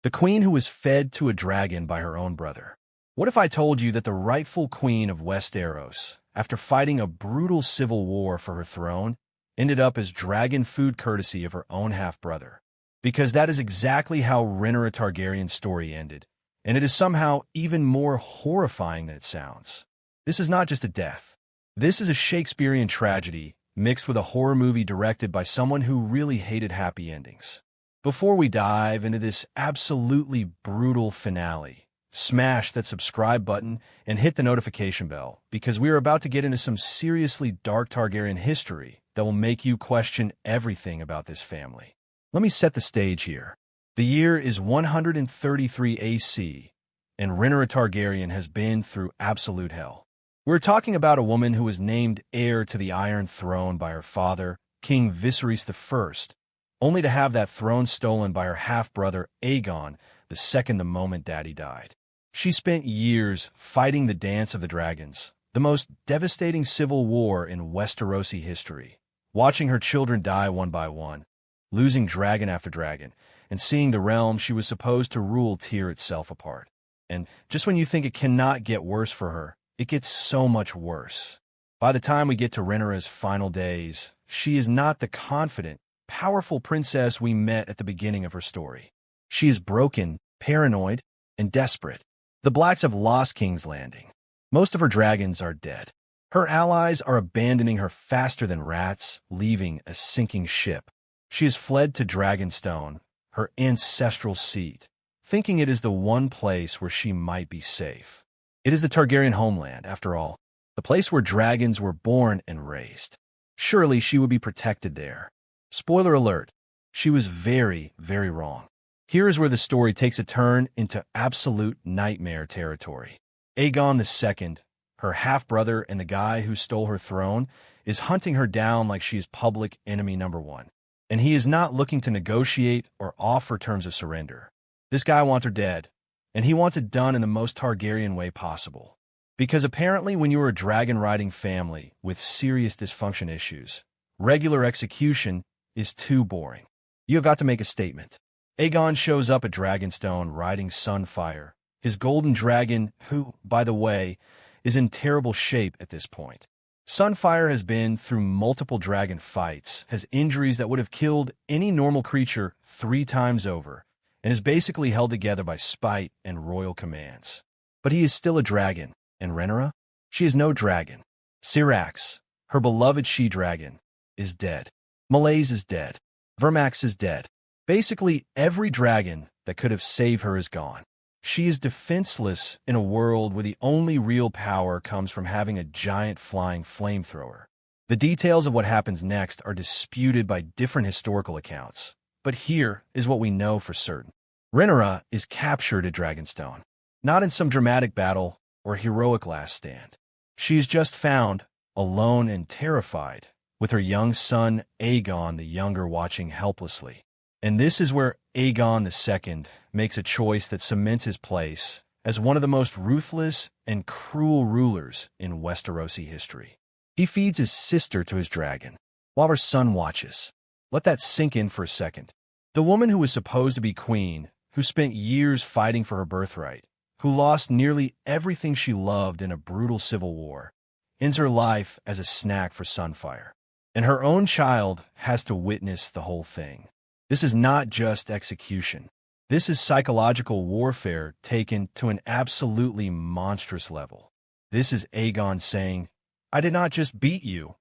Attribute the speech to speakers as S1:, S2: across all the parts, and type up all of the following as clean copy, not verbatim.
S1: The queen who was fed to a dragon by her own brother. What if I told you that the rightful queen of Westeros, after fighting a brutal civil war for her throne, ended up as dragon food courtesy of her own half-brother? Because that is exactly how Rhaenyra Targaryen's story ended, and it is somehow even more horrifying than it sounds. This is not just a death. This is a Shakespearean tragedy mixed with a horror movie directed by someone who really hated happy endings. Before we dive into this absolutely brutal finale, smash that subscribe button and hit the notification bell, because we are about to get into some seriously dark Targaryen history that will make you question everything about this family. Let me set the stage here. The year is 133 AC, and Rhaenyra Targaryen has been through absolute hell. We're talking about a woman who was named heir to the Iron Throne by her father, King Viserys I, only to have that throne stolen by her half-brother Aegon the moment Daddy died. She spent years fighting the Dance of the Dragons, the most devastating civil war in Westerosi history, watching her children die one by one, losing dragon after dragon, and seeing the realm she was supposed to rule tear itself apart. And just when you think it cannot get worse for her, it gets so much worse. By the time we get to Rhaenyra's final days, she is not the confident, powerful princess we met at the beginning of her story. She is broken, paranoid, and desperate. The Blacks have lost King's Landing. Most of her dragons are dead. Her allies are abandoning her faster than rats, leaving a sinking ship. She has fled to Dragonstone, her ancestral seat, thinking it is the one place where she might be safe. It is the Targaryen homeland, after all, the place where dragons were born and raised. Surely she would be protected there. Spoiler alert, she was very, very wrong. Here is where the story takes a turn into absolute nightmare territory. Aegon II, her half-brother and the guy who stole her throne, is hunting her down like she is public enemy number one. And he is not looking to negotiate or offer terms of surrender. This guy wants her dead, and he wants it done in the most Targaryen way possible. Because apparently when you are a dragon-riding family with serious dysfunction issues, regular execution is too boring. You have got to make a statement. Aegon shows up at Dragonstone riding Sunfire, his golden dragon who, by the way, is in terrible shape at this point. Sunfire has been through multiple dragon fights, has injuries that would have killed any normal creature 3 times over, and is basically held together by spite and royal commands. But he is still a dragon, and Rhaenyra? She is no dragon. Syrax, her beloved she-dragon, is dead. Meleys is dead. Vermax is dead. Basically, every dragon that could have saved her is gone. She is defenseless in a world where the only real power comes from having a giant flying flamethrower. The details of what happens next are disputed by different historical accounts, but here is what we know for certain. Rhaenyra is captured at Dragonstone, not in some dramatic battle or heroic last stand. She is just found, alone and terrified, with her young son Aegon the Younger watching helplessly. And this is where Aegon II makes a choice that cements his place as one of the most ruthless and cruel rulers in Westerosi history. He feeds his sister to his dragon, while her son watches. Let that sink in for a second. The woman who was supposed to be queen, who spent years fighting for her birthright, who lost nearly everything she loved in a brutal civil war, ends her life as a snack for Sunfire. And her own child has to witness the whole thing. This is not just execution. This is psychological warfare taken to an absolutely monstrous level. This is Aegon saying, I did not just beat you.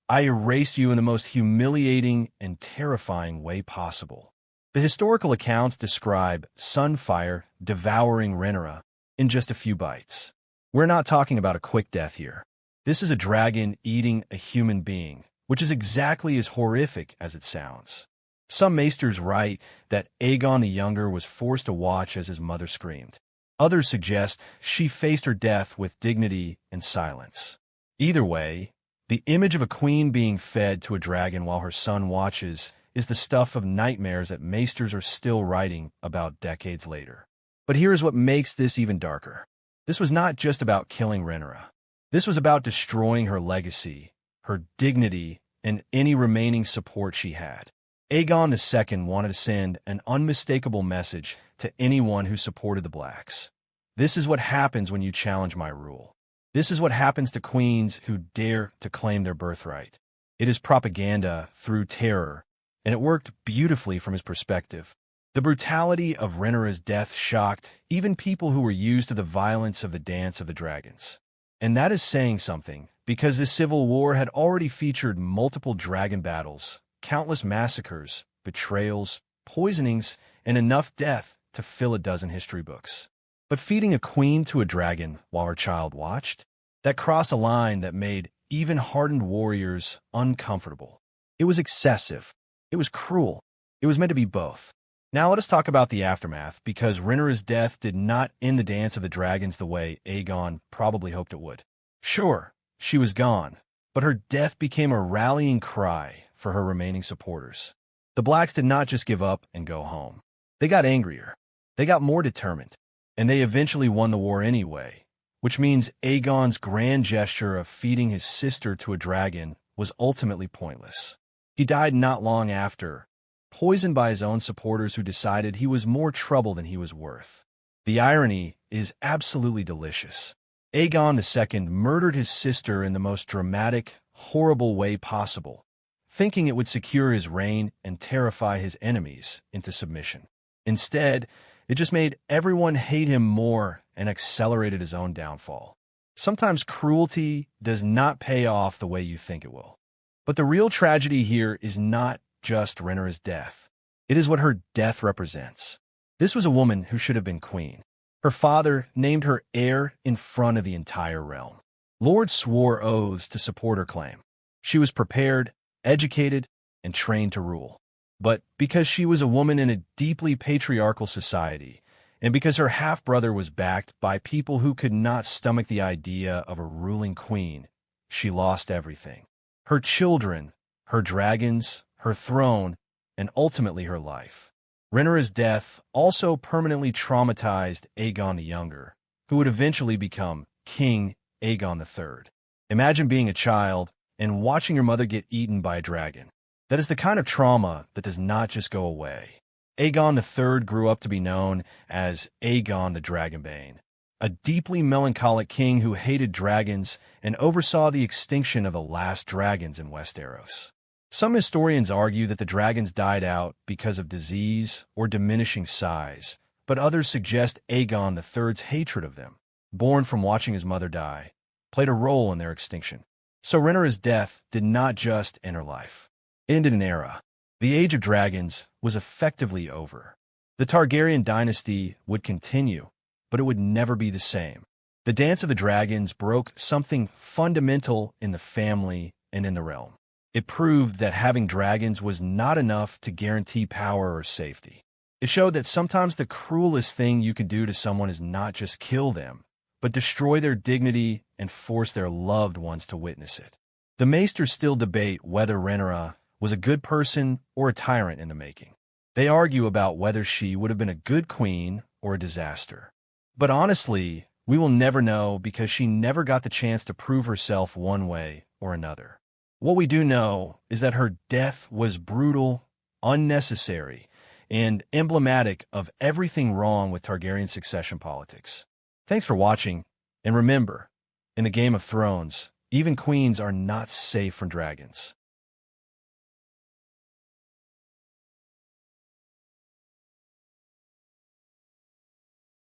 S1: I erased you in the most humiliating and terrifying way possible. The historical accounts describe Sunfire devouring Rhaenyra in just a few bites. We're not talking about a quick death here. This is a dragon eating a human being, which is exactly as horrific as it sounds. Some maesters write that Aegon the Younger was forced to watch as his mother screamed. Others suggest she faced her death with dignity and silence. Either way, the image of a queen being fed to a dragon while her son watches is the stuff of nightmares that maesters are still writing about decades later. But here is what makes this even darker. This was not just about killing Rhaenyra. This was about destroying her legacy, her dignity, and any remaining support she had. Aegon II wanted to send an unmistakable message to anyone who supported the blacks. This is what happens when you challenge my rule. This is what happens to queens who dare to claim their birthright. It is propaganda through terror, and it worked beautifully from his perspective. The brutality of Rhaenyra's death shocked even people who were used to the violence of the Dance of the Dragons. And that is saying something, because this civil war had already featured multiple dragon battles, countless massacres, betrayals, poisonings, and enough death to fill a dozen history books. But feeding a queen to a dragon while her child watched? That crossed a line that made even hardened warriors uncomfortable. It was excessive. It was cruel. It was meant to be both. Now let us talk about the aftermath, because Rhaenyra's death did not end the Dance of the Dragons the way Aegon probably hoped it would. Sure, she was gone, but her death became a rallying cry for her remaining supporters. The blacks did not just give up and go home. They got angrier. They got more determined. And they eventually won the war anyway, which means Aegon's grand gesture of feeding his sister to a dragon was ultimately pointless. He died not long after, poisoned by his own supporters who decided he was more trouble than he was worth. The irony is absolutely delicious. Aegon II murdered his sister in the most dramatic, horrible way possible, thinking it would secure his reign and terrify his enemies into submission. Instead, it just made everyone hate him more and accelerated his own downfall. Sometimes cruelty does not pay off the way you think it will. But the real tragedy here is not just Rhaenyra's death. It is what her death represents. This was a woman who should have been queen. Her father named her heir in front of the entire realm. Lords swore oaths to support her claim. She was prepared, educated, and trained to rule. But because she was a woman in a deeply patriarchal society, and because her half-brother was backed by people who could not stomach the idea of a ruling queen, she lost everything. Her children, her dragons, her throne, and ultimately her life. Rhaenyra's death also permanently traumatized Aegon the Younger, who would eventually become King Aegon III. Imagine being a child and watching your mother get eaten by a dragon. That is the kind of trauma that does not just go away. Aegon III grew up to be known as Aegon the Dragonbane, a deeply melancholic king who hated dragons and oversaw the extinction of the last dragons in Westeros. Some historians argue that the dragons died out because of disease or diminishing size, but others suggest Aegon III's hatred of them, born from watching his mother die, played a role in their extinction. So Rhaenyra's death did not just end her life. It ended an era. The Age of Dragons was effectively over. The Targaryen dynasty would continue, but it would never be the same. The Dance of the Dragons broke something fundamental in the family and in the realm. It proved that having dragons was not enough to guarantee power or safety. It showed that sometimes the cruelest thing you could do to someone is not just kill them, but destroy their dignity and force their loved ones to witness it. The Maesters still debate whether Rhaenyra was a good person or a tyrant in the making. They argue about whether she would have been a good queen or a disaster. But honestly, we will never know because she never got the chance to prove herself one way or another. What we do know is that her death was brutal, unnecessary, and emblematic of everything wrong with Targaryen succession politics. Thanks for watching, and remember, in the Game of Thrones, even queens are not safe from dragons.